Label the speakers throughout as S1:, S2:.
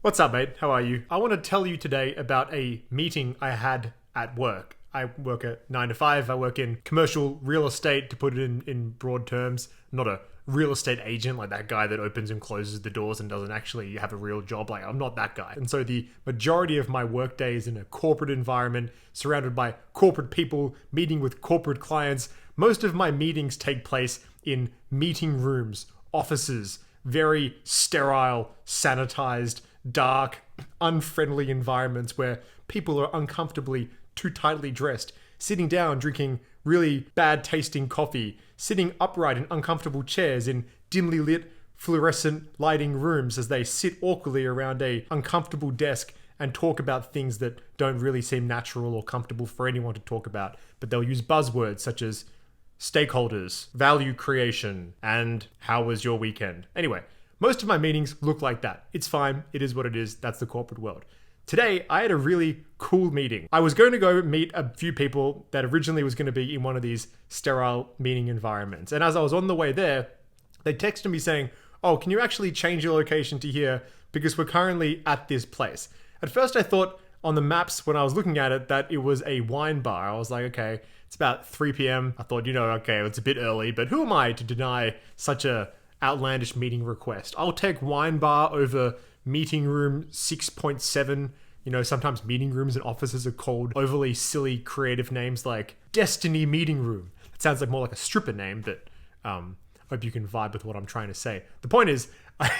S1: What's up, mate? How are you? I want to tell you today about a meeting I had at work. I work at 9 to 5. I work in commercial real estate, to put it in broad terms. I'm not a real estate agent, like that guy that opens and closes the doors and doesn't actually have a real job. Like, I'm not that guy. And so the majority of my work day is in a corporate environment, surrounded by corporate people, meeting with corporate clients. Most of my meetings take place in meeting rooms, offices, very sterile, sanitized, dark, unfriendly environments where people are uncomfortably too tightly dressed, sitting down drinking really bad tasting coffee, sitting upright in uncomfortable chairs in dimly lit fluorescent lighting rooms as they sit awkwardly around a uncomfortable desk and talk about things that don't really seem natural or comfortable for anyone to talk about, but they'll use buzzwords such as stakeholders, value creation, and how was your weekend? Anyway, most of my meetings look like that. It's fine. It is what it is. That's the corporate world. Today, I had a really cool meeting. I was going to go meet a few people that originally was going to be in one of these sterile meeting environments. And as I was on the way there, they texted me saying, "Oh, can you actually change your location to here? Because we're currently at this place." At first, I thought on the maps when I was looking at it that it was a wine bar. I was like, okay, it's about 3 p.m. I thought, okay, it's a bit early, but who am I to deny such a outlandish meeting request? I'll take wine bar over meeting room 6.7. Sometimes meeting rooms and offices are called overly silly creative names like Destiny Meeting Room. It sounds like more like a stripper name, but hope you can vibe with what I'm trying to say. The point is,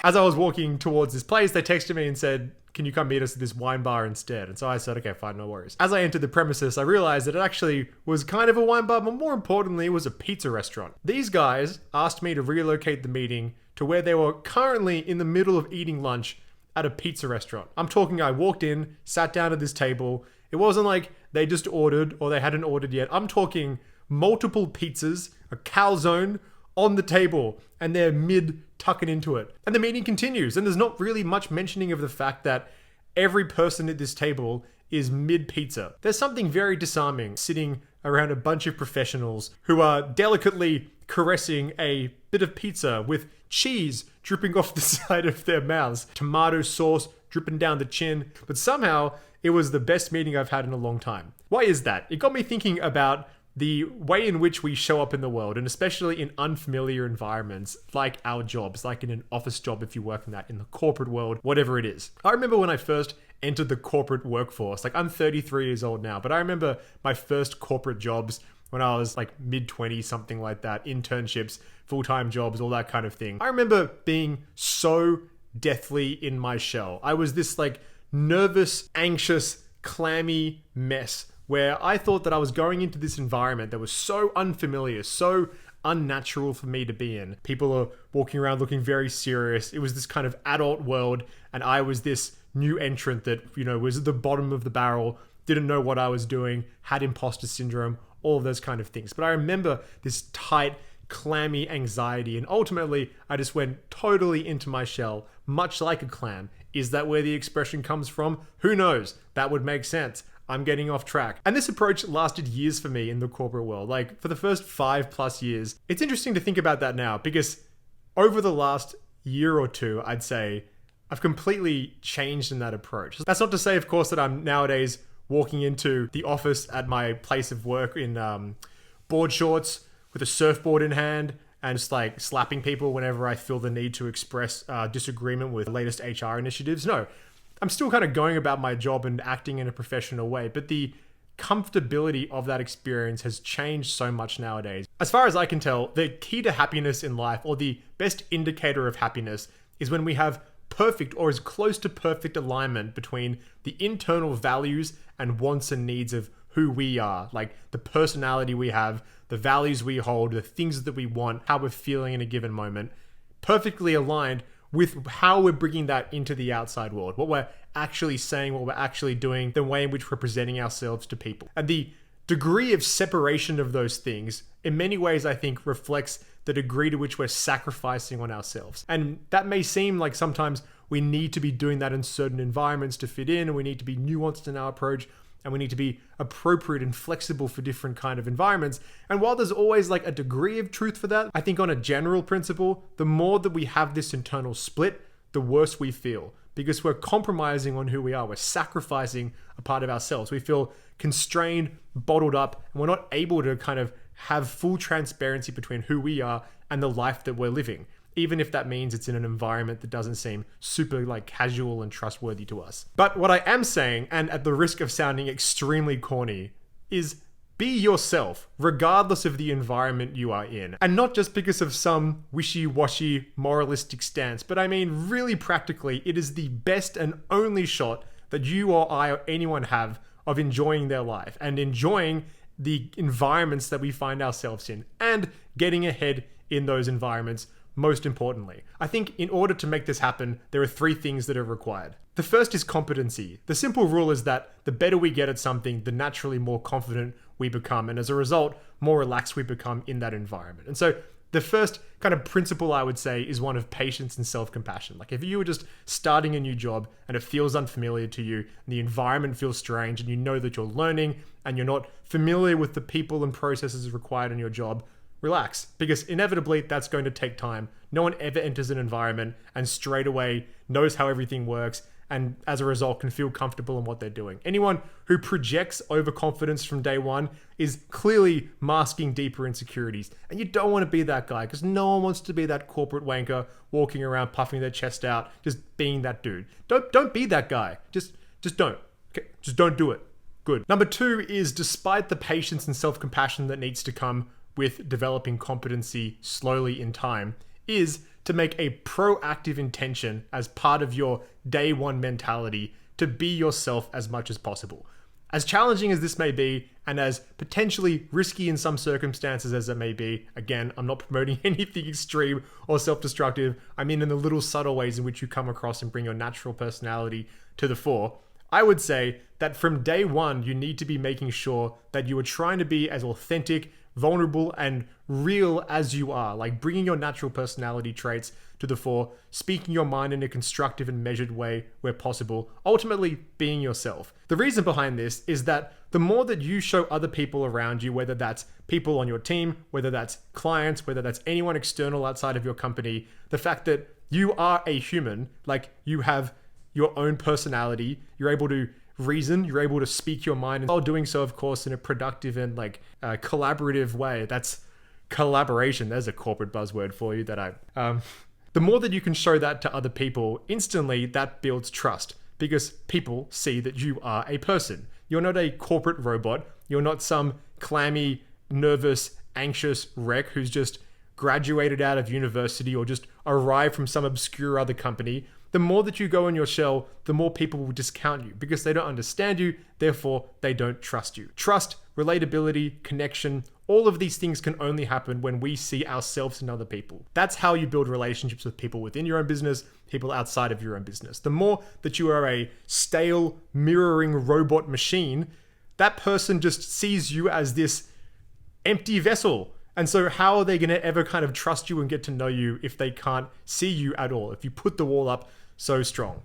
S1: as I was walking towards this place, they texted me and said, "Can you come meet us at this wine bar instead?" And so I said, okay, fine, no worries. As I entered the premises, I realized that it actually was kind of a wine bar, but more importantly, it was a pizza restaurant. These guys asked me to relocate the meeting to where they were currently in the middle of eating lunch at a pizza restaurant. I'm talking, I walked in, sat down at this table. It wasn't like they just ordered or they hadn't ordered yet. I'm talking multiple pizzas, a calzone on the table, and they're mid-tucking into it. And the meeting continues, and there's not really much mentioning of the fact that every person at this table is mid-pizza. There's something very disarming sitting around a bunch of professionals who are delicately caressing a bit of pizza with cheese dripping off the side of their mouths, tomato sauce dripping down the chin, but somehow it was the best meeting I've had in a long time. Why is that? It got me thinking about the way in which we show up in the world, and especially in unfamiliar environments like our jobs, like in an office job if you work in that, in the corporate world, whatever it is. I remember when I first entered the corporate workforce, like I'm 33 years old now, but I remember my first corporate jobs when I was like mid-20s, something like that, internships, full-time jobs, all that kind of thing. I remember being so deathly in my shell. I was this like nervous, anxious, clammy mess where I thought that I was going into this environment that was so unfamiliar, so unnatural for me to be in. People are walking around looking very serious. It was this kind of adult world, and I was this new entrant that, was at the bottom of the barrel, didn't know what I was doing, had imposter syndrome, all of those kind of things. But I remember this tight, clammy anxiety, and ultimately I just went totally into my shell, much like a clam. Is that where the expression comes from? Who knows? That would make sense. I'm getting off track. And this approach lasted years for me in the corporate world. Like for the first 5+ years. It's interesting to think about that now because over the last year or two, I'd say I've completely changed in that approach. That's not to say, of course, that I'm nowadays walking into the office at my place of work in board shorts with a surfboard in hand and just like slapping people whenever I feel the need to express disagreement with the latest HR initiatives. No. I'm still kind of going about my job and acting in a professional way, but the comfortability of that experience has changed so much nowadays. As far as I can tell, the key to happiness in life, or the best indicator of happiness, is when we have perfect or as close to perfect alignment between the internal values and wants and needs of who we are, like the personality we have, the values we hold, the things that we want, how we're feeling in a given moment, perfectly aligned with how we're bringing that into the outside world, what we're actually saying, what we're actually doing, the way in which we're presenting ourselves to people. And the degree of separation of those things, in many ways, I think, reflects the degree to which we're sacrificing on ourselves. And that may seem like sometimes we need to be doing that in certain environments to fit in, and we need to be nuanced in our approach, and we need to be appropriate and flexible for different kind of environments. And while there's always like a degree of truth for that, I think on a general principle, the more that we have this internal split, the worse we feel. because we're compromising on who we are. We're sacrificing a part of ourselves. We feel constrained, bottled up, and we're not able to kind of have full transparency between who we are and the life that we're living, even if that means it's in an environment that doesn't seem super like casual and trustworthy to us. But what I am saying, and at the risk of sounding extremely corny, is be yourself, regardless of the environment you are in. And not just because of some wishy-washy moralistic stance, but I mean really practically, it is the best and only shot that you or I or anyone have of enjoying their life and enjoying the environments that we find ourselves in and getting ahead in those environments. Most importantly, I think in order to make this happen, there are 3 things that are required. The first is competency. The simple rule is that the better we get at something, the naturally more confident we become. And as a result, more relaxed we become in that environment. And so the first kind of principle I would say is one of patience and self-compassion. Like if you were just starting a new job and it feels unfamiliar to you and the environment feels strange and you know that you're learning and you're not familiar with the people and processes required in your job, relax, because inevitably that's going to take time. No one ever enters an environment and straight away knows how everything works and as a result can feel comfortable in what they're doing. Anyone who projects overconfidence from day one is clearly masking deeper insecurities. And you don't want to be that guy because no one wants to be that corporate wanker walking around puffing their chest out, just being that dude. Don't be that guy. Just don't. Okay? Just don't do it. Good. Number 2 is despite the patience and self-compassion that needs to come with developing competency slowly in time, is to make a proactive intention as part of your day one mentality to be yourself as much as possible. As challenging as this may be, and as potentially risky in some circumstances as it may be, again, I'm not promoting anything extreme or self-destructive. I mean in the little subtle ways in which you come across and bring your natural personality to the fore. I would say that from day one, you need to be making sure that you are trying to be as authentic, vulnerable, and real as you are, like bringing your natural personality traits to the fore, speaking your mind in a constructive and measured way where possible, ultimately being yourself. The reason behind this is that the more that you show other people around you, whether that's people on your team, whether that's clients, whether that's anyone external outside of your company, the fact that you are a human, like you have your own personality, you're able to reason, you're able to speak your mind, and while doing so, of course, in a productive and collaborative way. That's collaboration. There's a corporate buzzword for you that the more that you can show that to other people, instantly that builds trust because people see that you are a person. You're not a corporate robot. You're not some clammy, nervous, anxious wreck who's just graduated out of university or just arrived from some obscure other company. The more that you go in your shell, the more people will discount you because they don't understand you, therefore they don't trust you. Trust, relatability, connection, all of these things can only happen when we see ourselves in other people. That's how you build relationships with people within your own business, people outside of your own business. The more that you are a stale, mirroring robot machine, that person just sees you as this empty vessel. And so how are they going to ever kind of trust you and get to know you if they can't see you at all, if you put the wall up so strong?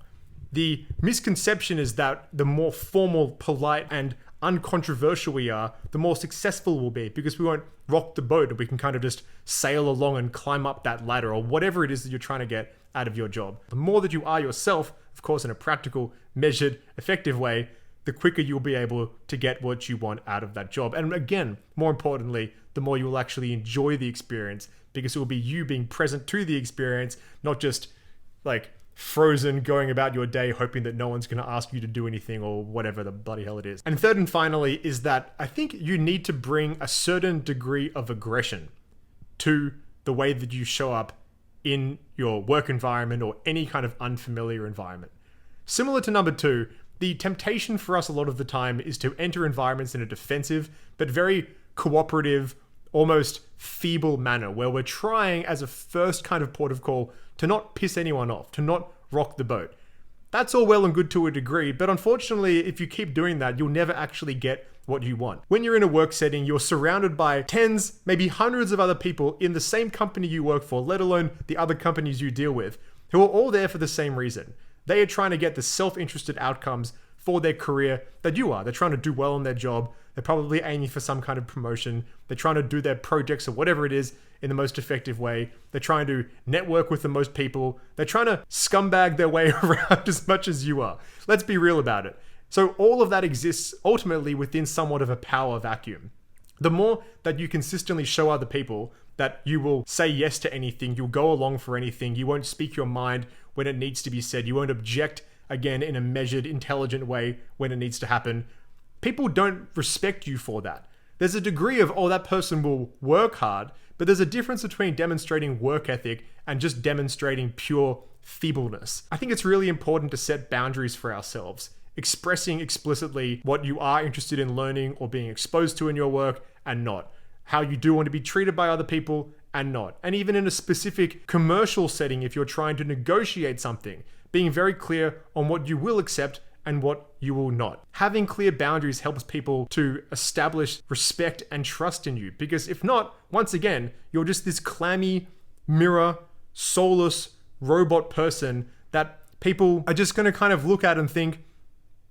S1: The misconception is that the more formal, polite, and uncontroversial we are, the more successful we'll be because we won't rock the boat and we can kind of just sail along and climb up that ladder or whatever it is that you're trying to get out of your job. The more that you are yourself, of course, in a practical, measured, effective way, the quicker you'll be able to get what you want out of that job. And again, more importantly, the more you will actually enjoy the experience because it will be you being present to the experience, not just like frozen going about your day hoping that no one's going to ask you to do anything or whatever the bloody hell it is. And third and finally is that I think you need to bring a certain degree of aggression to the way that you show up in your work environment or any kind of unfamiliar environment. Similar to number 2, the temptation for us a lot of the time is to enter environments in a defensive but very cooperative, almost feeble manner where we're trying as a first kind of port of call to not piss anyone off, to not rock the boat. That's all well and good to a degree, but unfortunately, if you keep doing that, you'll never actually get what you want. When you're in a work setting, you're surrounded by tens, maybe hundreds of other people in the same company you work for, let alone the other companies you deal with, who are all there for the same reason. They are trying to get the self-interested outcomes for their career that you are. They're trying to do well in their job. They're probably aiming for some kind of promotion. They're trying to do their projects or whatever it is in the most effective way. They're trying to network with the most people. They're trying to scumbag their way around as much as you are. Let's be real about it. So all of that exists ultimately within somewhat of a power vacuum. The more that you consistently show other people that you will say yes to anything, you'll go along for anything, you won't speak your mind when it needs to be said, you won't object again in a measured, intelligent way when it needs to happen, people don't respect you for that. There's a degree of, oh, that person will work hard, but there's a difference between demonstrating work ethic and just demonstrating pure feebleness. I think it's really important to set boundaries for ourselves, expressing explicitly what you are interested in learning or being exposed to in your work and not, how you do want to be treated by other people and not. And even in a specific commercial setting, if you're trying to negotiate something, being very clear on what you will accept and what you will not. Having clear boundaries helps people to establish respect and trust in you, because if not, once again, you're just this clammy, mirror, soulless robot person that people are just going to kind of look at and think,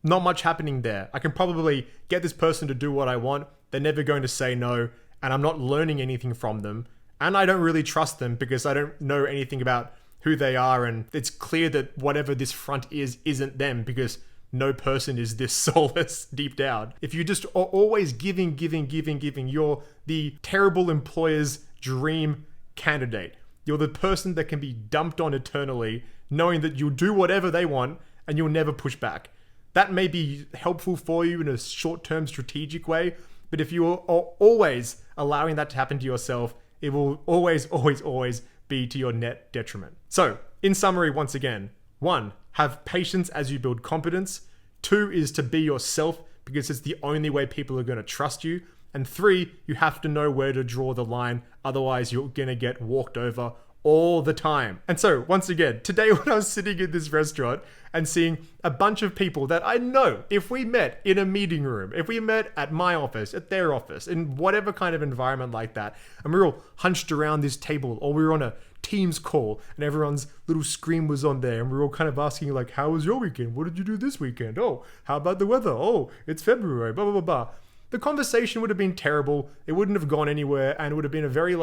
S1: not much happening there. I can probably get this person to do what I want. They're never going to say no, and I'm not learning anything from them. And I don't really trust them because I don't know anything about who they are, and it's clear that whatever this front is isn't them, because no person is this soulless deep down. If you just are always giving, you're the terrible employer's dream candidate. You're the person that can be dumped on eternally, knowing that you'll do whatever they want and you'll never push back. That may be helpful for you in a short-term strategic way, but if you are always allowing that to happen to yourself, it will always be to your net detriment. So, in summary, once again, 1, have patience as you build competence. 2 is to be yourself, because it's the only way people are going to trust you. And 3, you have to know where to draw the line, otherwise you're going to get walked over all the time. And so, once again, today when I was sitting in this restaurant and seeing a bunch of people that I know, if we met in a meeting room, if we met at my office, at their office, in whatever kind of environment like that, and we were all hunched around this table, or we were on a Teams call and everyone's little screen was on there, and we were all kind of asking like, how was your weekend? What did you do this weekend? Oh, how about the weather? Oh, it's February, blah, blah, blah, blah. The conversation would have been terrible. It wouldn't have gone anywhere, and it would have been a very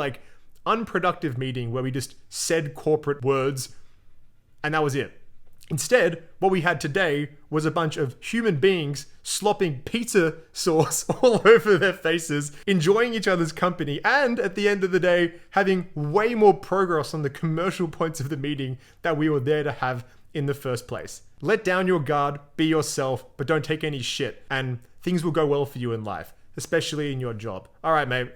S1: unproductive meeting where we just said corporate words and that was it. Instead, what we had today was a bunch of human beings slopping pizza sauce all over their faces, enjoying each other's company, and at the end of the day, having way more progress on the commercial points of the meeting that we were there to have in the first place. Let down your guard, be yourself, but don't take any shit, and things will go well for you in life, especially in your job. All right, mate.